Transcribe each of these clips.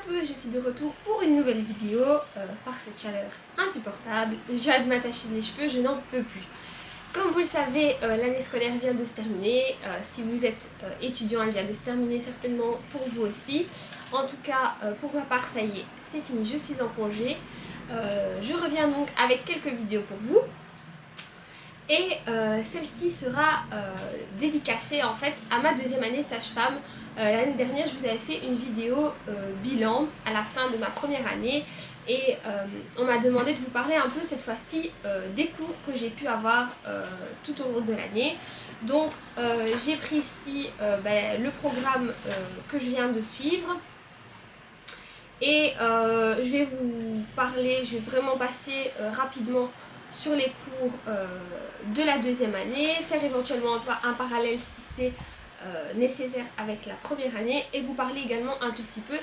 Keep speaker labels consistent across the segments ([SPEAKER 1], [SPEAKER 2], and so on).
[SPEAKER 1] tous, je suis de retour pour une nouvelle vidéo par cette chaleur insupportable. Je viens de m'attacher les cheveux, je n'en peux plus. Comme vous le savez, l'année scolaire vient de se terminer. Si vous êtes étudiant, elle vient de se terminer certainement pour vous aussi. En tout cas, pour ma part, ça y est, c'est fini, je suis en congé. Je reviens donc avec quelques vidéos pour vous. Et celle-ci sera dédicacée en fait à ma deuxième année sage-femme. L'année dernière, je vous avais fait une vidéo bilan à la fin de ma première année et on m'a demandé de vous parler un peu cette fois-ci des cours que j'ai pu avoir tout au long de l'année. Donc j'ai pris ici le programme que je viens de suivre. Et je vais vous parler, je vais vraiment passer rapidement sur les cours de la deuxième année, faire éventuellement un parallèle si c'est nécessaire avec la première année et vous parler également un tout petit peu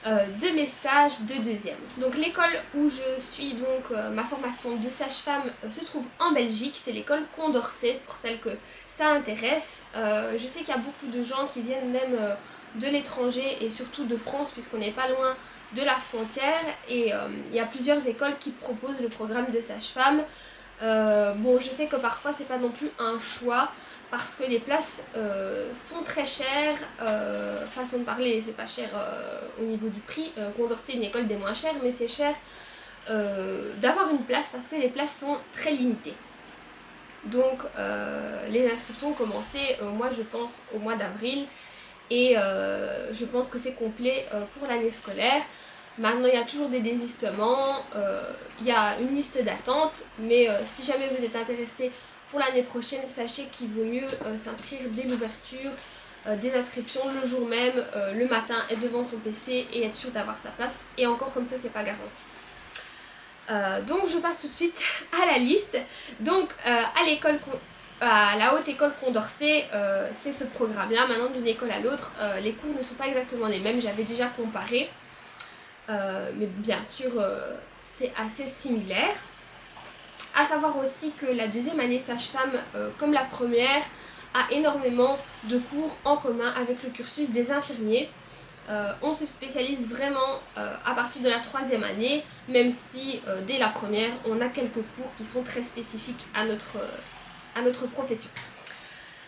[SPEAKER 1] de mes stages de deuxième. Donc l'école où je suis donc ma formation de sage-femme se trouve en Belgique, c'est l'école Condorcet pour celles que ça intéresse. Je sais qu'il y a beaucoup de gens qui viennent même de l'étranger et surtout de France puisqu'on n'est pas loin de la frontière et il y a plusieurs écoles qui proposent le programme de sage-femme. Bon, je sais que parfois c'est pas non plus un choix parce que les places sont très chères, façon de parler, c'est pas cher au niveau du prix. Condorcet est une école des moins chères, mais c'est cher d'avoir une place parce que les places sont très limitées. Donc les inscriptions ont commencé, moi je pense au mois d'avril. Et je pense que c'est complet pour l'année scolaire. Maintenant, il y a toujours des désistements, il y a une liste d'attente, mais si jamais vous êtes intéressé pour l'année prochaine, sachez qu'il vaut mieux s'inscrire dès l'ouverture des inscriptions le jour même, le matin, être devant son PC et être sûr d'avoir sa place. Et encore comme ça, c'est pas garanti. Donc je passe tout de suite à la liste. Donc à la haute école Condorcet, c'est ce programme-là. Maintenant, d'une école à l'autre, les cours ne sont pas exactement les mêmes. J'avais déjà comparé, mais bien sûr, c'est assez similaire. À savoir aussi que la deuxième année sage-femme, comme la première, a énormément de cours en commun avec le cursus des infirmiers. On se spécialise vraiment à partir de la troisième année, même si dès la première, on a quelques cours qui sont très spécifiques à notre profession.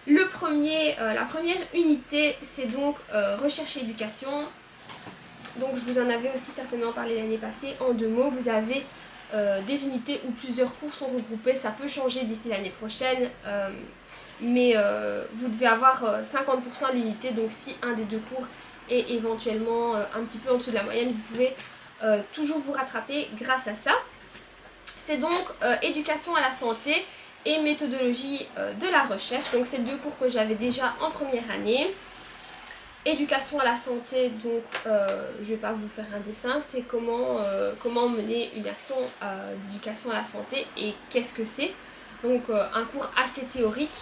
[SPEAKER 1] La première unité, c'est donc recherche et éducation. Donc je vous en avais aussi certainement parlé l'année passée. En 2 mots, vous avez des unités où plusieurs cours sont regroupés. Ça peut changer d'ici l'année prochaine, mais vous devez avoir 50% à l'unité. Donc si un des 2 cours est éventuellement un petit peu en dessous de la moyenne, vous pouvez toujours vous rattraper grâce à ça. C'est donc éducation à la santé et méthodologie de la recherche. Donc c'est 2 cours que j'avais déjà en première année. Éducation à la santé, donc je ne vais pas vous faire un dessin, c'est comment mener une action d'éducation à la santé et qu'est-ce que c'est. Donc un cours assez théorique.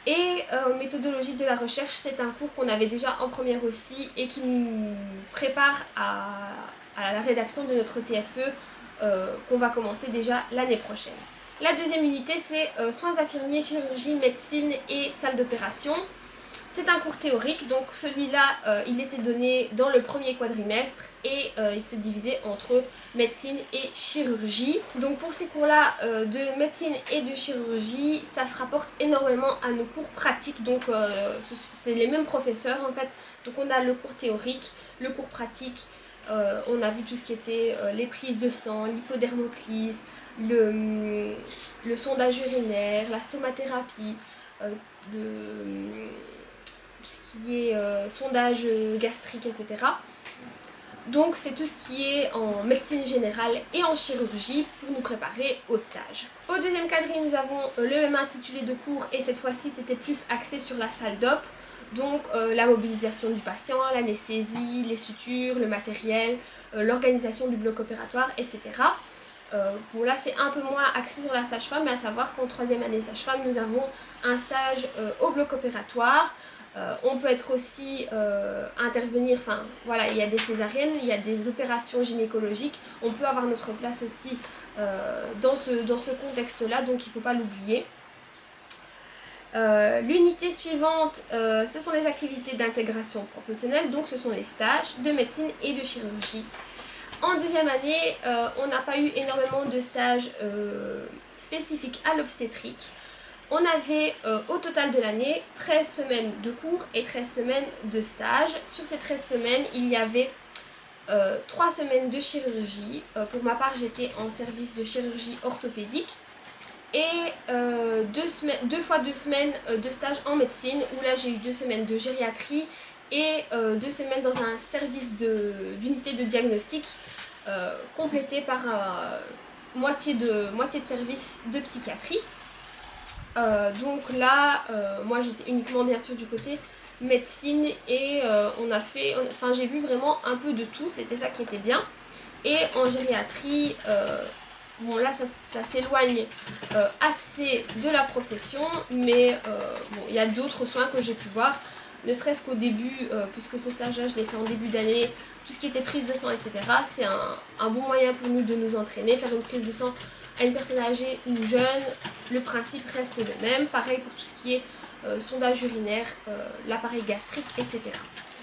[SPEAKER 1] Et méthodologie de la recherche, c'est un cours qu'on avait déjà en première aussi et qui nous prépare à la rédaction de notre TFE qu'on va commencer déjà l'année prochaine. La deuxième unité, c'est soins infirmiers, chirurgie, médecine et salle d'opération. C'est un cours théorique, donc celui-là, il était donné dans le premier quadrimestre et il se divisait entre médecine et chirurgie. Donc pour ces cours-là de médecine et de chirurgie, ça se rapporte énormément à nos cours pratiques. Donc c'est les mêmes professeurs en fait. Donc on a le cours théorique, le cours pratique. On a vu tout ce qui était les prises de sang, l'hypodermoclyse, le sondage urinaire, la stomathérapie, tout ce qui est sondage gastrique, etc. Donc c'est tout ce qui est en médecine générale et en chirurgie pour nous préparer au stage. Au deuxième quadrille, nous avons le même intitulé de cours et cette fois-ci c'était plus axé sur la salle d'op. Donc la mobilisation du patient, l'anesthésie, les sutures, le matériel, l'organisation du bloc opératoire, etc. Bon là c'est un peu moins axé sur la sage-femme, mais à savoir qu'en troisième année sage-femme, nous avons un stage au bloc opératoire. On peut être aussi intervenir, enfin voilà, il y a des césariennes, il y a des opérations gynécologiques, on peut avoir notre place aussi dans ce contexte-là, donc il ne faut pas l'oublier. L'unité suivante, ce sont les activités d'intégration professionnelle, donc ce sont les stages de médecine et de chirurgie. En deuxième année, on n'a pas eu énormément de stages spécifiques à l'obstétrique. On avait au total de l'année 13 semaines de cours et 13 semaines de stage. Sur ces 13 semaines, il y avait 3 semaines de chirurgie. Pour ma part, j'étais en service de chirurgie orthopédique. Et 2 fois 2 semaines de stage en médecine, où là j'ai eu 2 semaines de gériatrie et 2 semaines dans un service d'unité de diagnostic complété par moitié de service de psychiatrie. Donc là, moi j'étais uniquement bien sûr du côté médecine et j'ai vu vraiment un peu de tout, c'était ça qui était bien. Et en gériatrie, bon là ça s'éloigne assez de la profession, mais bon, il y a d'autres soins que j'ai pu voir, ne serait-ce qu'au début, puisque ce stage-là je l'ai fait en début d'année, tout ce qui était prise de sang, etc. C'est un bon moyen pour nous de nous entraîner, faire une prise de sang à une personne âgée ou jeune, le principe reste le même, pareil pour tout ce qui est sondage urinaire, l'appareil gastrique, etc.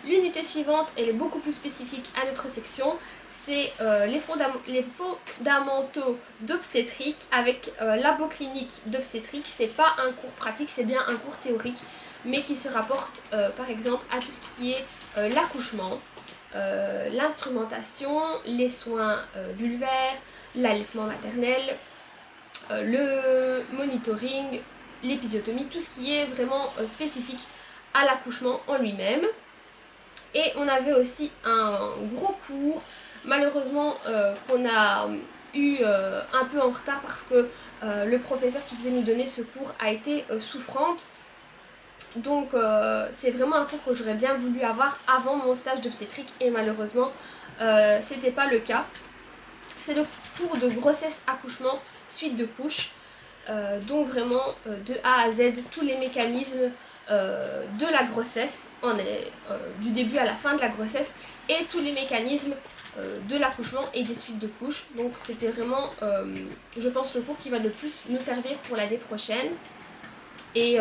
[SPEAKER 1] L'unité suivante, elle est beaucoup plus spécifique à notre section, c'est les fondamentaux d'obstétrique avec labo clinique d'obstétrique. C'est pas un cours pratique, c'est bien un cours théorique, mais qui se rapporte par exemple à tout ce qui est l'accouchement, l'instrumentation, les soins vulvaires, l'allaitement maternel, le monitoring, l'épisiotomie, tout ce qui est vraiment spécifique à l'accouchement en lui-même. Et on avait aussi un gros cours, malheureusement qu'on a eu un peu en retard parce que le professeur qui devait nous donner ce cours a été souffrante. Donc c'est vraiment un cours que j'aurais bien voulu avoir avant mon stage d'obstétrique et malheureusement c'était pas le cas. C'est le cours de grossesse, accouchement, suite de couches. Donc vraiment de A à Z, tous les mécanismes de la grossesse, du début à la fin de la grossesse, et tous les mécanismes de l'accouchement et des suites de couches. Donc c'était vraiment, je pense, le cours qui va le plus nous servir pour l'année prochaine. Et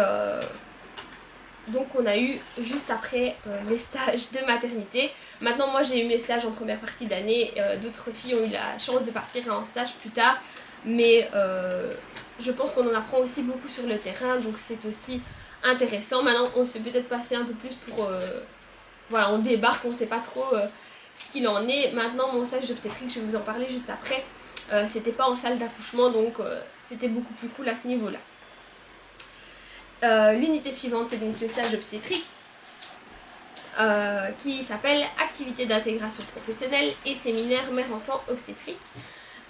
[SPEAKER 1] donc on a eu juste après les stages de maternité. Maintenant moi j'ai eu mes stages en première partie d'année, d'autres filles ont eu la chance de partir en stage plus tard, mais je pense qu'on en apprend aussi beaucoup sur le terrain, donc c'est aussi intéressant. Maintenant on se fait peut-être passer un peu plus pour... voilà, on débarque, on sait pas trop ce qu'il en est. Maintenant mon stage d'obstétrique, je vais vous en parler juste après, c'était pas en salle d'accouchement, donc c'était beaucoup plus cool à ce niveau-là. L'unité suivante, c'est donc le stage obstétrique qui s'appelle Activité d'intégration professionnelle et séminaire mère-enfant obstétrique.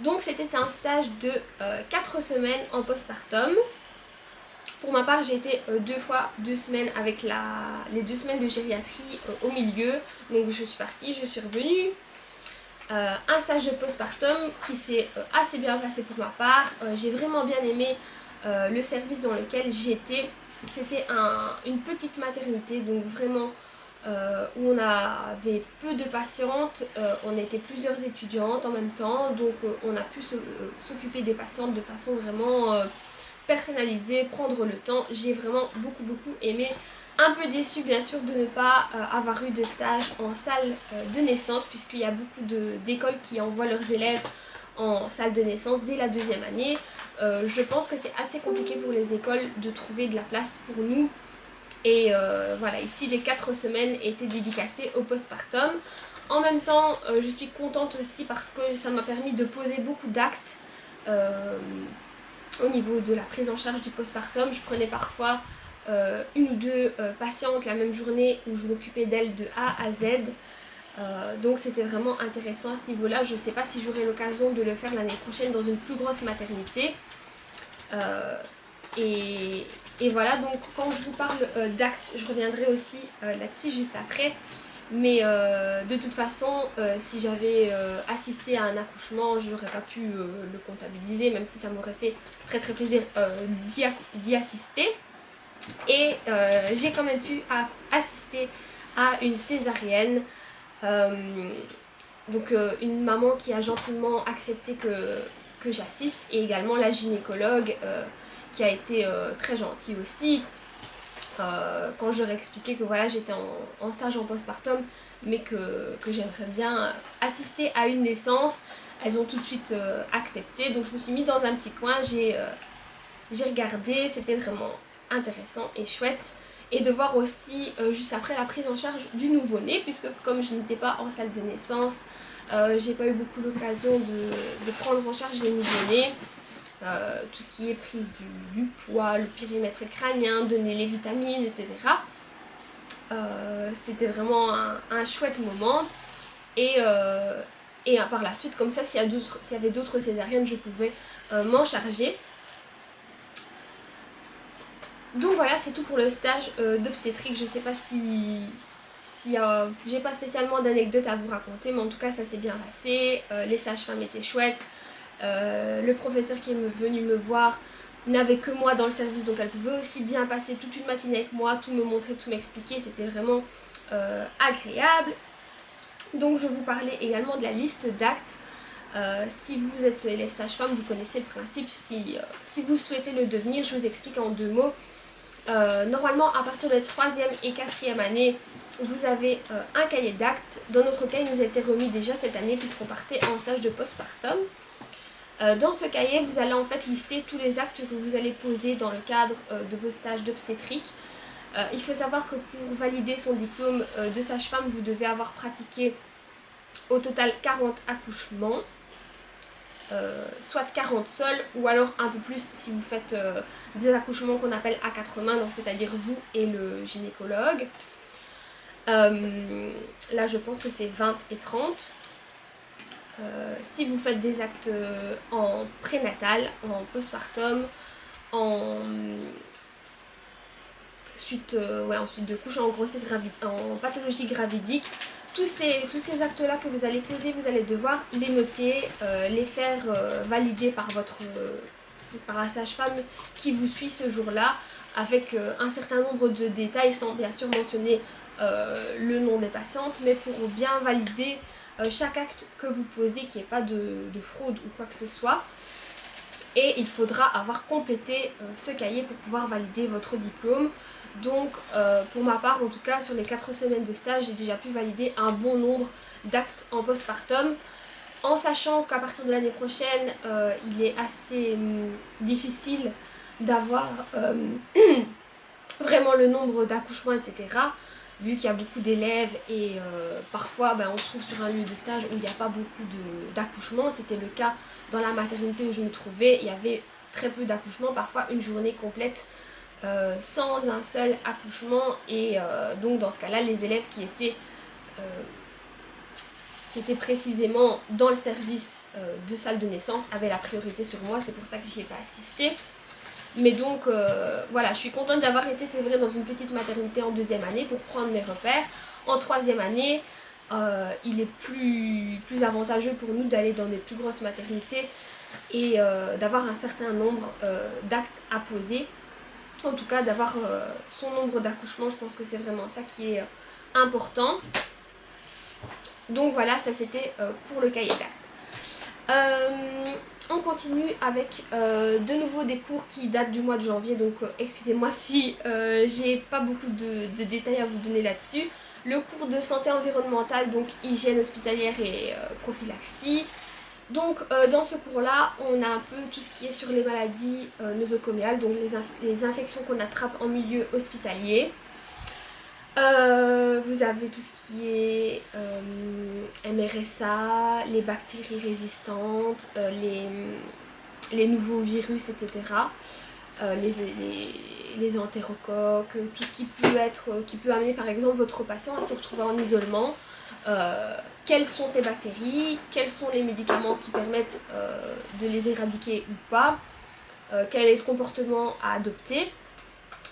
[SPEAKER 1] Donc c'était un stage de 4 semaines en postpartum. Pour ma part, j'ai été 2 fois 2 semaines avec les 2 semaines de gériatrie au milieu. Donc je suis partie, je suis revenue. Un stage de postpartum qui s'est assez bien passé pour ma part. J'ai vraiment bien aimé le service dans lequel j'étais. C'était une petite maternité, donc vraiment où on avait peu de patientes, on était plusieurs étudiantes en même temps, donc on a pu s'occuper des patientes de façon vraiment personnalisée, prendre le temps. J'ai vraiment beaucoup aimé. Un peu déçue bien sûr de ne pas avoir eu de stage en salle de naissance, puisqu'il y a beaucoup d'écoles qui envoient leurs élèves en salle de naissance dès la 2e année. Je pense que c'est assez compliqué pour les écoles de trouver de la place pour nous. Et voilà, ici les 4 semaines étaient dédicacées au postpartum. En même temps, je suis contente aussi parce que ça m'a permis de poser beaucoup d'actes au niveau de la prise en charge du postpartum. Je prenais parfois 1 ou 2 patientes la même journée où je m'occupais d'elles de A à Z. Donc c'était vraiment intéressant à ce niveau-là. Je ne sais pas si j'aurai l'occasion de le faire l'année prochaine dans une plus grosse maternité. Et voilà, donc quand je vous parle d'actes, je reviendrai aussi là-dessus juste après. Mais de toute façon, si j'avais assisté à un accouchement, je n'aurais pas pu le comptabiliser, même si ça m'aurait fait très plaisir d'y assister. Et j'ai quand même pu assister à une césarienne. Donc une maman qui a gentiment accepté que j'assiste, et également la gynécologue qui a été très gentille aussi. quand je leur ai expliqué que voilà, j'étais en stage en postpartum, mais que j'aimerais bien assister à une naissance. Elles ont tout de suite accepté, donc je me suis mis dans un petit coin, j'ai regardé, c'était vraiment intéressant et chouette. Et de voir aussi juste après la prise en charge du nouveau-né, puisque comme je n'étais pas en salle de naissance, j'ai pas eu beaucoup l'occasion de prendre en charge les nouveau-nés. Tout ce qui est prise du poids, le périmètre crânien, donner les vitamines, etc. C'était vraiment un chouette moment. Et par la suite, comme ça, s'il y avait d'autres césariennes, je pouvais m'en charger. Donc voilà, c'est tout pour le stage d'obstétrique. Je sais pas si j'ai pas spécialement d'anecdotes à vous raconter, mais en tout cas ça s'est bien passé. Les sages-femmes étaient chouettes. Le professeur qui est venu me voir n'avait que moi dans le service, donc elle pouvait aussi bien passer toute une matinée avec moi, tout me montrer, tout m'expliquer. C'était vraiment agréable. Donc je vous parlais également de la liste d'actes. Si vous êtes élève sage-femme, vous connaissez le principe. Si vous souhaitez le devenir, je vous explique en 2 mots. Normalement, à partir de la 3e et 4e année, vous avez un cahier d'actes. Dans notre cas, il nous a été remis déjà cette année puisqu'on partait en stage de postpartum. Dans ce cahier, vous allez en fait lister tous les actes que vous allez poser dans le cadre de vos stages d'obstétrique. Il faut savoir que pour valider son diplôme de sage-femme, vous devez avoir pratiqué au total 40 accouchements. Soit 40 seuls ou alors un peu plus si vous faites des accouchements qu'on appelle à 4 mains, donc c'est-à-dire vous et le gynécologue. Là je pense que c'est 20 et 30. Si vous faites des actes en prénatal, en postpartum, ensuite de couche, en grossesse en pathologie gravidique, tous ces actes-là que vous allez poser, vous allez devoir les noter, les faire valider par la sage-femme qui vous suit ce jour-là, avec un certain nombre de détails, sans bien sûr mentionner le nom des patientes, mais pour bien valider chaque acte que vous posez, qu'il n'y ait pas de fraude ou quoi que ce soit. Et il faudra avoir complété ce cahier pour pouvoir valider votre diplôme. Donc pour ma part, en tout cas sur les 4 semaines de stage, j'ai déjà pu valider un bon nombre d'actes en postpartum, en sachant qu'à partir de l'année prochaine, il est assez difficile d'avoir vraiment le nombre d'accouchements, etc. Vu qu'il y a beaucoup d'élèves et parfois on se trouve sur un lieu de stage où il n'y a pas beaucoup d'accouchements. C'était le cas dans la maternité où je me trouvais, il y avait très peu d'accouchements, parfois une journée complète sans un seul accouchement. Et donc dans ce cas-là, les élèves qui étaient précisément dans le service de salle de naissance avaient la priorité sur moi, c'est pour ça que j'y ai pas assisté. Mais donc voilà, je suis contente d'avoir été, c'est vrai, dans une petite maternité en 2e année pour prendre mes repères. En 3e année, il est plus avantageux pour nous d'aller dans des plus grosses maternités et d'avoir un certain nombre d'actes à poser. En tout cas, d'avoir son nombre d'accouchements, je pense que c'est vraiment ça qui est important. Donc voilà, ça c'était pour le cahier d'actes. On continue avec de nouveau des cours qui datent du mois de janvier, donc excusez-moi si j'ai pas beaucoup de détails à vous donner là-dessus. Le cours de santé environnementale, donc hygiène hospitalière et prophylaxie. Donc dans ce cours-là, on a un peu tout ce qui est sur les maladies nosocomiales, donc les infections qu'on attrape en milieu hospitalier. Vous avez tout ce qui est MRSA, les bactéries résistantes, les nouveaux virus, etc. Les entérocoques, tout ce qui peut amener par exemple votre patient à se retrouver en isolement. Quelles sont ces bactéries, quels sont les médicaments qui permettent de les éradiquer ou pas, quel est le comportement à adopter.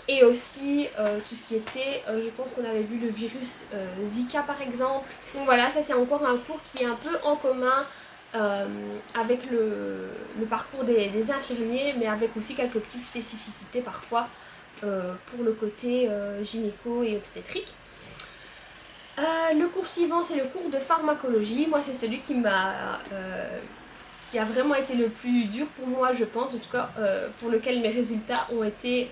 [SPEAKER 1] Et aussi tout ce qui était, je pense qu'on avait vu le virus Zika par exemple. Donc voilà, ça c'est encore un cours qui est un peu en commun avec le parcours des infirmiers, mais avec aussi quelques petites spécificités parfois pour le côté gynéco et obstétrique. Le cours suivant, c'est le cours de pharmacologie. Moi c'est celui qui m'a qui a vraiment été le plus dur pour moi, je pense, en tout cas pour lequel mes résultats ont été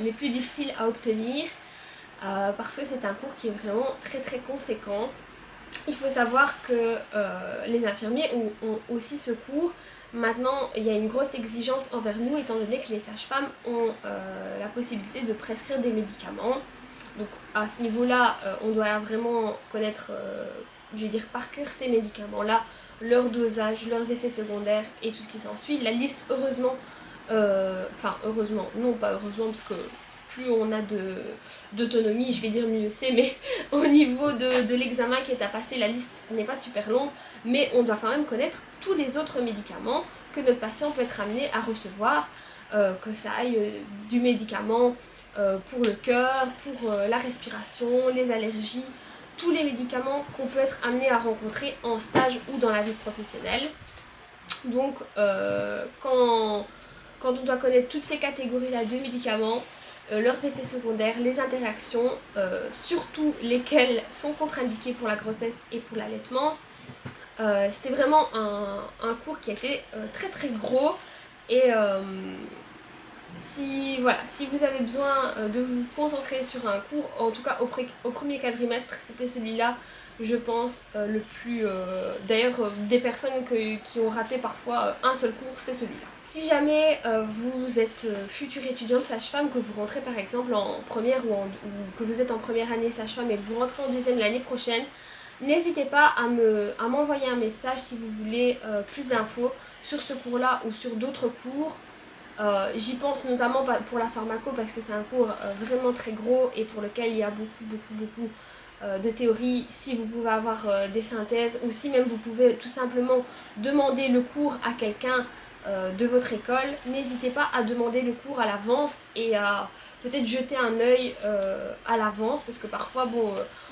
[SPEAKER 1] les plus difficiles à obtenir, parce que c'est un cours qui est vraiment très très conséquent. Il faut savoir que les infirmiers ont aussi ce cours. Maintenant, il y a une grosse exigence envers nous, étant donné que les sages-femmes ont la possibilité de prescrire des médicaments. Donc à ce niveau-là, on doit vraiment connaître, je veux dire, par cœur ces médicaments-là, leur dosage, leurs effets secondaires et tout ce qui s'ensuit. La liste, heureusement, heureusement, non pas heureusement, parce que plus on a d'autonomie, je vais dire mieux c'est, mais au niveau de l'examen qui est à passer, la liste n'est pas super longue, mais on doit quand même connaître tous les autres médicaments que notre patient peut être amené à recevoir, que ça aille du médicament pour le cœur, pour la respiration, les allergies, tous les médicaments qu'on peut être amené à rencontrer en stage ou dans la vie professionnelle. Donc quand on doit connaître toutes ces catégories-là de médicaments, leurs effets secondaires, les interactions, surtout lesquelles sont contre-indiquées pour la grossesse et pour l'allaitement, c'est vraiment un cours qui a été très très gros. Et si vous avez besoin de vous concentrer sur un cours, en tout cas au premier quadrimestre, c'était celui-là, je pense, le plus... D'ailleurs, des personnes qui ont raté parfois un seul cours, c'est celui-là. Si jamais vous êtes futur étudiante sage-femme, que vous rentrez par exemple en première ou que vous êtes en première année sage-femme et que vous rentrez en deuxième l'année prochaine, n'hésitez pas à m'envoyer un message si vous voulez plus d'infos sur ce cours-là ou sur d'autres cours. J'y pense notamment pour la pharmaco parce que c'est un cours vraiment très gros et pour lequel il y a beaucoup de théorie. Si vous pouvez avoir des synthèses ou si même vous pouvez tout simplement demander le cours à quelqu'un de votre école, n'hésitez pas à demander le cours à l'avance et à peut-être jeter un œil à l'avance parce que parfois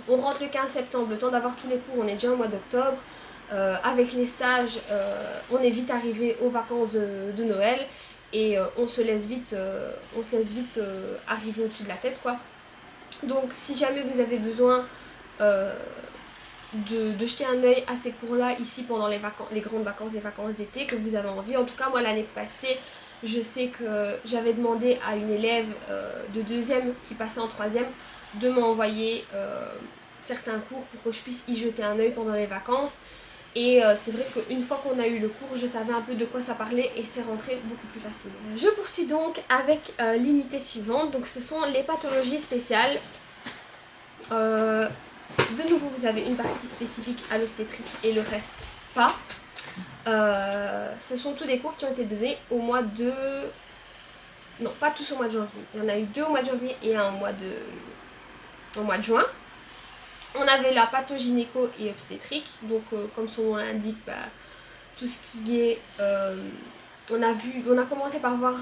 [SPEAKER 1] on rentre le 15 septembre, le temps d'avoir tous les cours, on est déjà au mois d'octobre. Avec les stages, on est vite arrivé aux vacances de Noël et on se laisse vite arriver au-dessus de la tête, quoi. Donc si jamais vous avez besoin de jeter un œil à ces cours-là ici pendant les grandes vacances, les vacances d'été, que vous avez envie. En tout cas, moi l'année passée, je sais que j'avais demandé à une élève de deuxième qui passait en troisième de m'envoyer certains cours pour que je puisse y jeter un œil pendant les vacances. Et c'est vrai qu'une fois qu'on a eu le cours, je savais un peu de quoi ça parlait et c'est rentré beaucoup plus facilement. Je poursuis donc avec l'unité suivante. Donc ce sont les pathologies spéciales. De nouveau, vous avez une partie spécifique à l'obstétrique et le reste pas. Ce sont tous des cours qui ont été donnés au mois de... Non, pas tous au mois de janvier. Il y en a eu 2 au mois de janvier et un au mois de juin. On avait la pathogynéco et obstétrique, donc comme son nom l'indique, tout ce qui est... on a commencé par voir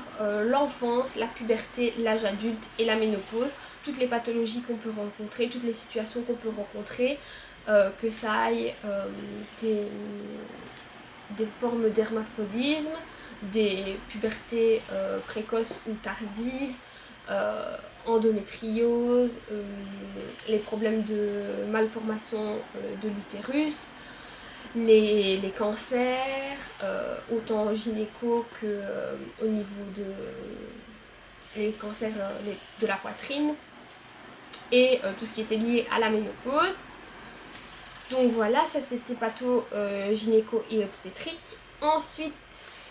[SPEAKER 1] l'enfance, la puberté, l'âge adulte et la ménopause, toutes les pathologies qu'on peut rencontrer, toutes les situations qu'on peut rencontrer, que ça aille des formes d'hermaphrodisme, des pubertés précoces ou tardives, endométriose, les problèmes de malformation de l'utérus, les cancers, autant gynéco que au niveau les cancers de la poitrine et tout ce qui était lié à la ménopause. Donc voilà, ça c'était patho gynéco et obstétrique. Ensuite,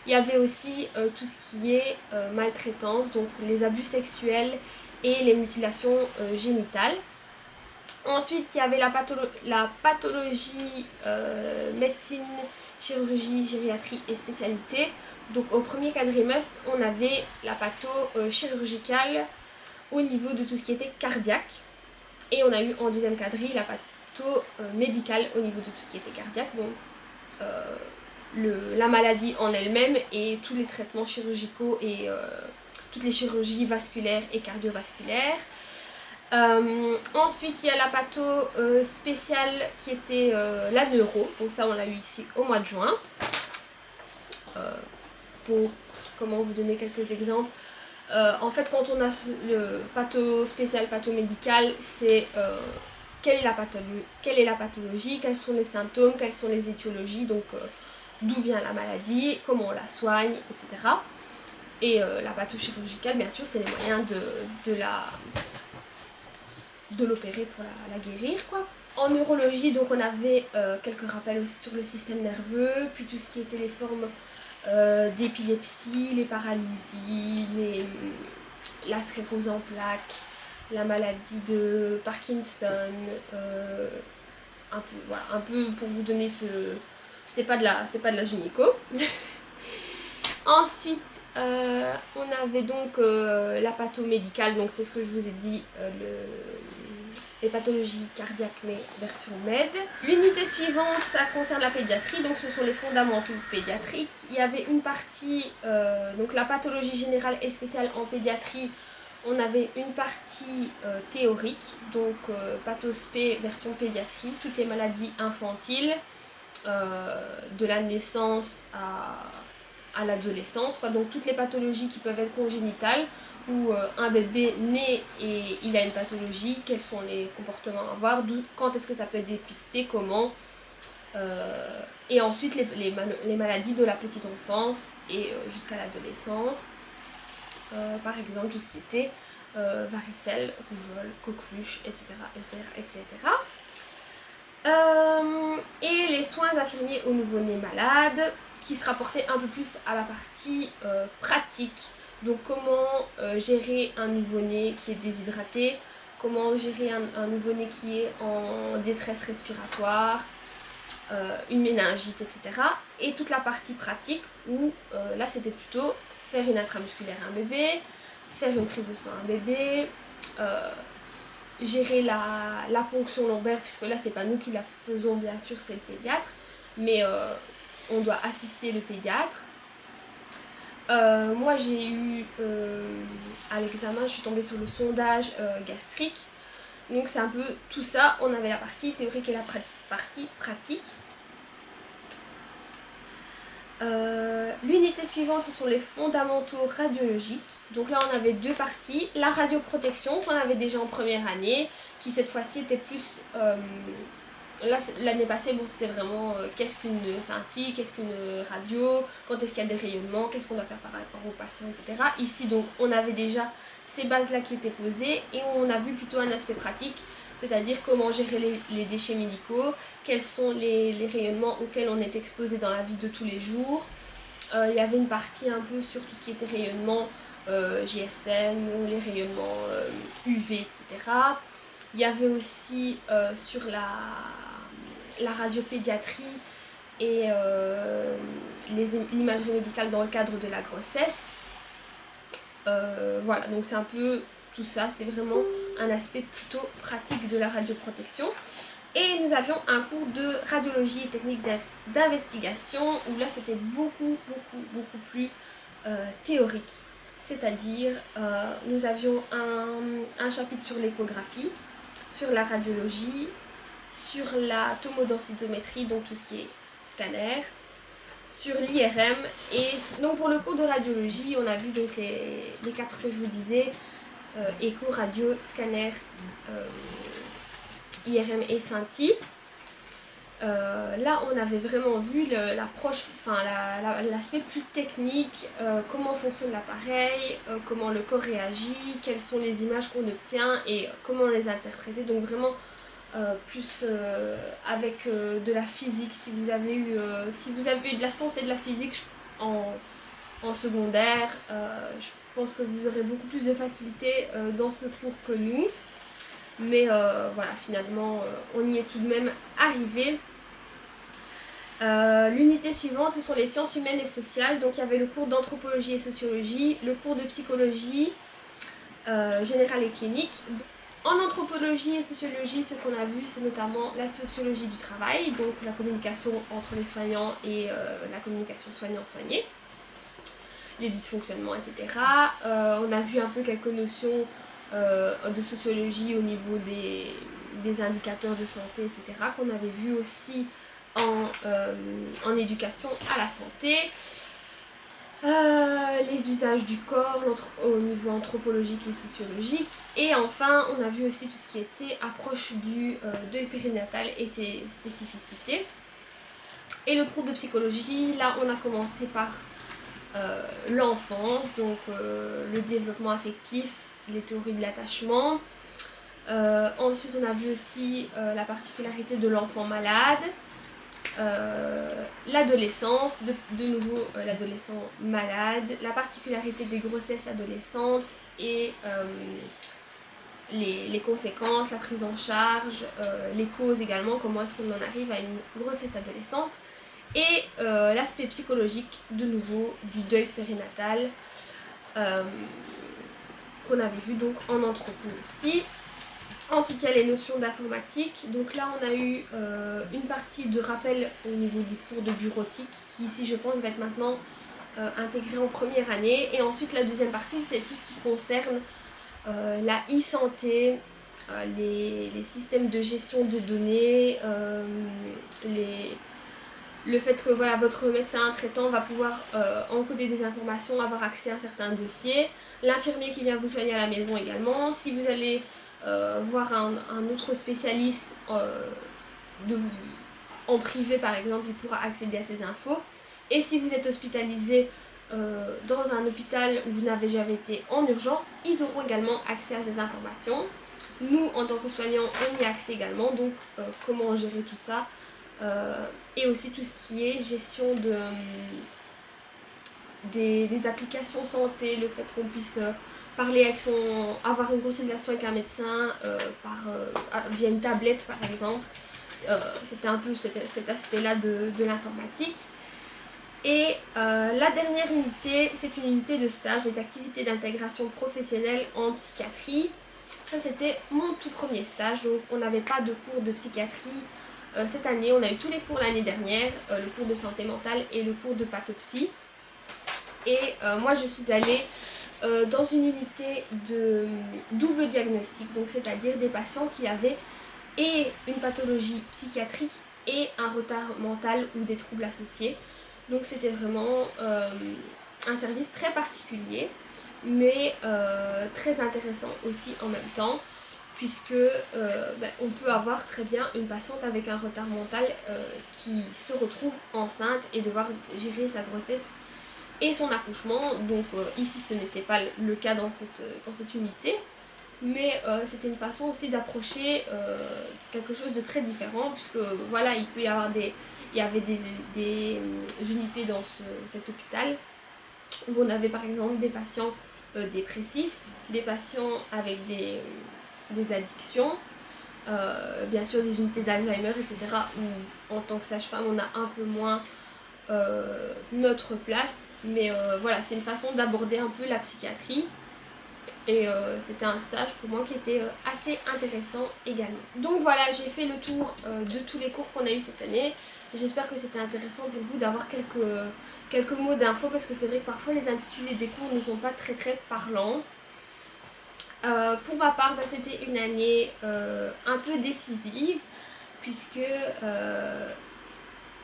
[SPEAKER 1] il y avait aussi tout ce qui est maltraitance, donc les abus sexuels et les mutilations génitales. Ensuite, il y avait la pathologie, médecine, chirurgie, gériatrie et spécialité. Donc au premier quadrimestre, on avait la patho chirurgicale au niveau de tout ce qui était cardiaque. Et on a eu en deuxième quadri la patho médicale au niveau de tout ce qui était cardiaque. Donc la maladie en elle-même et tous les traitements chirurgicaux et toutes les chirurgies vasculaires et cardiovasculaires. Ensuite il y a la patho spéciale qui était la neuro, donc ça on l'a eu ici au mois de juin. Pour comment vous donner quelques exemples, en fait quand on a le patho spécial, patho médical, c'est quelle est la pathologie, quels sont les symptômes, quelles sont les étiologies, donc d'où vient la maladie, comment on la soigne, etc. Et la patho-chirurgicale, bien sûr, c'est les moyens de l'opérer pour la guérir, quoi. En neurologie, donc on avait quelques rappels aussi sur le système nerveux, puis tout ce qui était les formes d'épilepsie, les paralysies, la sclérose en plaques, la maladie de Parkinson, un peu pour vous donner c'est pas de la gynéco. Ensuite, on avait donc la patho-médicale, donc c'est ce que je vous ai dit, les pathologies cardiaques, mais version med. L'unité suivante, ça concerne la pédiatrie, donc ce sont les fondamentaux pédiatriques. Il y avait une partie, donc la pathologie générale et spéciale en pédiatrie. On avait une partie théorique, donc pathospé version pédiatrie, toutes les maladies infantiles, de la naissance à l'adolescence, donc toutes les pathologies qui peuvent être congénitales, où un bébé naît et il a une pathologie, quels sont les comportements à avoir, quand est-ce que ça peut être dépisté, comment, et ensuite les maladies de la petite enfance et jusqu'à l'adolescence, par exemple tout ce qui était varicelle, rougeole, coqueluche, etc. Et les soins infirmiers aux nouveau-nés malades, qui se rapportaient un peu plus à la partie pratique. Donc comment gérer un nouveau-né qui est déshydraté, comment gérer un nouveau-né qui est en détresse respiratoire, une méningite, etc. Et toute la partie pratique où là c'était plutôt faire une intramusculaire à un bébé, faire une prise de sang à un bébé, gérer la ponction lombaire, puisque là c'est pas nous qui la faisons bien sûr, c'est le pédiatre, mais on doit assister le pédiatre. Moi j'ai eu à l'examen, je suis tombée sur le sondage gastrique, donc c'est un peu tout ça. On avait la partie théorique et la partie pratique. L'unité suivante, ce sont les fondamentaux radiologiques. Donc là on avait deux parties, la radioprotection qu'on avait déjà en première année, qui cette fois-ci était plus là l'année passée, bon, c'était vraiment qu'est-ce qu'une scintille, qu'est-ce qu'une radio, quand est-ce qu'il y a des rayonnements, qu'est-ce qu'on doit faire par rapport aux patients, etc. Ici donc on avait déjà ces bases là qui étaient posées et on a vu plutôt un aspect pratique, c'est-à-dire comment gérer les déchets médicaux, quels sont les rayonnements auxquels on est exposé dans la vie de tous les jours. Il y avait une partie un peu sur tout ce qui était rayonnement GSM, les rayonnements UV, etc. Il y avait aussi sur la radiopédiatrie et l'imagerie médicale dans le cadre de la grossesse. Voilà, donc c'est un peu tout ça, c'est vraiment un aspect plutôt pratique de la radioprotection. Et nous avions un cours de radiologie et technique d'investigation où là c'était beaucoup plus théorique. C'est-à-dire nous avions un chapitre sur l'échographie, sur la radiologie, sur la tomodensitométrie, donc tout ce qui est scanner, sur l'IRM. Et donc pour le cours de radiologie, on a vu donc les quatre que je vous disais, écho, radio, scanner, IRM et scintille. Là on avait vraiment vu l'aspect plus technique, comment fonctionne l'appareil, comment le corps réagit, quelles sont les images qu'on obtient et comment les interpréter. Donc vraiment plus avec de la physique. Si vous avez eu de la science et de la physique en secondaire, je pense que vous aurez beaucoup plus de facilité dans ce cours que nous. Mais voilà, finalement on y est tout de même arrivé. L'unité suivante, ce sont les sciences humaines et sociales. Donc il y avait le cours d'anthropologie et sociologie, le cours de psychologie générale et clinique. En anthropologie et sociologie, ce qu'on a vu, c'est notamment la sociologie du travail, donc la communication entre les soignants et la communication soignant-soigné, les dysfonctionnements, etc. On a vu un peu quelques notions de sociologie au niveau des indicateurs de santé, etc., qu'on avait vu aussi en éducation à la santé. Les usages du corps au niveau anthropologique et sociologique. Et enfin, on a vu aussi tout ce qui était approche du deuil périnatal et ses spécificités. Et le cours de psychologie, là on a commencé par l'enfance, donc le développement affectif, les théories de l'attachement. Ensuite on a vu aussi la particularité de l'enfant malade, l'adolescence, de nouveau l'adolescent malade, la particularité des grossesses adolescentes et les conséquences, la prise en charge, les causes également, comment est-ce qu'on en arrive à une grossesse adolescente, et l'aspect psychologique de nouveau du deuil périnatal qu'on avait vu donc en anthropo aussi. Ensuite il y a les notions d'informatique, donc là on a eu une partie de rappel au niveau du cours de bureautique qui ici je pense va être maintenant intégré en première année, et ensuite la deuxième partie c'est tout ce qui concerne la e-santé, les systèmes de gestion de données, le fait que voilà, votre médecin traitant va pouvoir encoder des informations, avoir accès à certains dossiers, l'infirmier qui vient vous soigner à la maison également, si vous allez voir un autre spécialiste en privé par exemple, il pourra accéder à ces infos, et si vous êtes hospitalisé dans un hôpital où vous n'avez jamais été en urgence, ils auront également accès à ces informations. Nous, en tant que soignants, on y a accès également, donc comment gérer tout ça, et aussi tout ce qui est gestion des applications santé, le fait qu'on puisse parler avec avoir une consultation avec un médecin via une tablette par exemple. C'était un peu cet aspect-là de l'informatique. Et la dernière unité, c'est une unité de stage, des activités d'intégration professionnelle en psychiatrie. Ça c'était mon tout premier stage, donc on n'avait pas de cours de psychiatrie cette année. On a eu tous les cours l'année dernière, le cours de santé mentale et le cours de pathopsie. Et moi je suis allée dans une unité de double diagnostic, donc c'est-à-dire des patients qui avaient et une pathologie psychiatrique et un retard mental ou des troubles associés. Donc c'était vraiment un service très particulier, mais très intéressant aussi en même temps, puisque on peut avoir très bien une patiente avec un retard mental qui se retrouve enceinte et devoir gérer sa grossesse et son accouchement. Donc ici ce n'était pas le cas dans cette unité, mais c'était une façon aussi d'approcher quelque chose de très différent, puisque voilà, il y avait des unités dans cet hôpital où on avait par exemple des patients dépressifs, des patients avec des addictions, bien sûr des unités d'Alzheimer, etc. où en tant que sage-femme on a un peu moins notre place, mais voilà, c'est une façon d'aborder un peu la psychiatrie. Et c'était un stage pour moi qui était assez intéressant également. Donc voilà, j'ai fait le tour de tous les cours qu'on a eu cette année. J'espère que c'était intéressant pour vous d'avoir quelques mots d'infos, parce que c'est vrai que parfois les intitulés des cours ne sont pas très très parlants. Pour ma part, c'était une année un peu décisive, puisque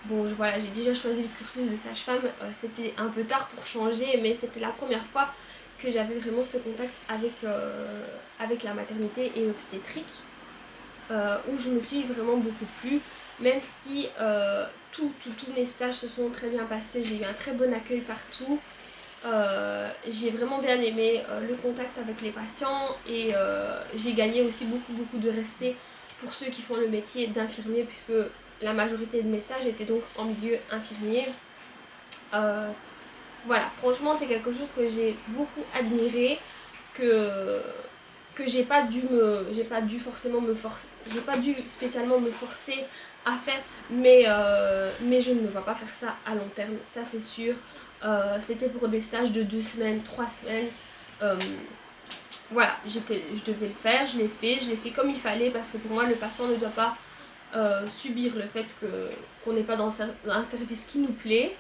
[SPEAKER 1] voilà, j'ai déjà choisi le cursus de sage-femme. C'était un peu tard pour changer, mais c'était la première fois que j'avais vraiment ce contact avec la maternité et l'obstétrique, où je me suis vraiment beaucoup plu, même si tous mes stages se sont très bien passés, j'ai eu un très bon accueil partout. J'ai vraiment bien aimé le contact avec les patients, et j'ai gagné aussi beaucoup de respect pour ceux qui font le métier d'infirmier, puisque la majorité de mes stages étaient donc en milieu infirmier. Voilà, franchement c'est quelque chose que j'ai beaucoup admiré, que j'ai pas dû spécialement me forcer à faire, mais je ne me vois pas faire ça à long terme, ça c'est sûr. C'était pour des stages de 2 semaines, 3 semaines. Voilà, je devais le faire, je l'ai fait comme il fallait, parce que pour moi le patient ne doit pas subir le fait qu'on n'est pas dans un service qui nous plaît.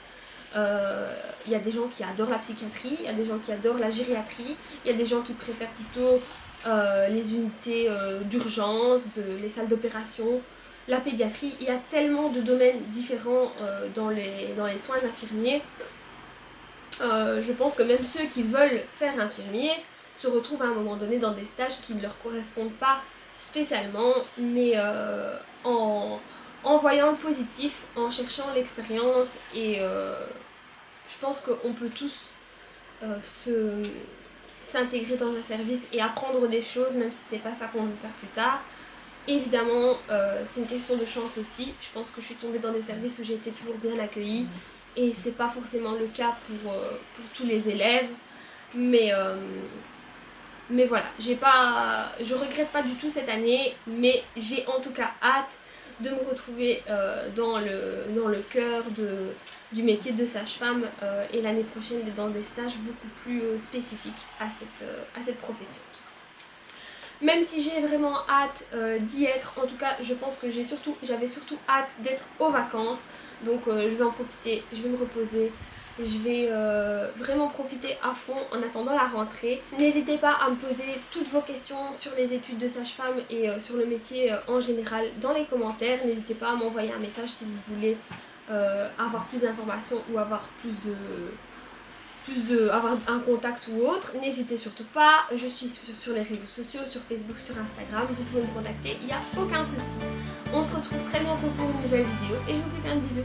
[SPEAKER 1] Il y a des gens qui adorent la psychiatrie, il y a des gens qui adorent la gériatrie, il y a des gens qui préfèrent plutôt les unités d'urgence, les salles d'opération, la pédiatrie. Il y a tellement de domaines différents dans les soins infirmiers. Je pense que même ceux qui veulent faire infirmier se retrouvent à un moment donné dans des stages qui ne leur correspondent pas spécialement, mais en en voyant le positif, en cherchant l'expérience et je pense qu'on peut tous s'intégrer dans un service et apprendre des choses même si c'est pas ça qu'on veut faire plus tard. Évidemment, c'est une question de chance aussi. Je pense que je suis tombée dans des services où j'ai été toujours bien accueillie et c'est pas forcément le cas pour tous les élèves. Mais voilà, je regrette pas du tout cette année, mais j'ai en tout cas hâte de me retrouver dans le cœur du métier de sage-femme et l'année prochaine dans des stages beaucoup plus spécifiques à cette profession. Même si j'ai vraiment hâte d'y être, en tout cas je pense que j'avais surtout hâte d'être aux vacances. Donc je vais en profiter, je vais me reposer, je vais vraiment profiter à fond en attendant la rentrée. N'hésitez pas à me poser toutes vos questions sur les études de sage-femme et sur le métier en général dans les commentaires. N'hésitez pas à m'envoyer un message si vous voulez avoir plus d'informations ou avoir avoir un contact ou autre. N'hésitez surtout pas, je suis sur les réseaux sociaux, sur Facebook, sur Instagram, vous pouvez me contacter, il n'y a aucun souci. On se retrouve très bientôt pour une nouvelle vidéo et je vous fais plein de bisous.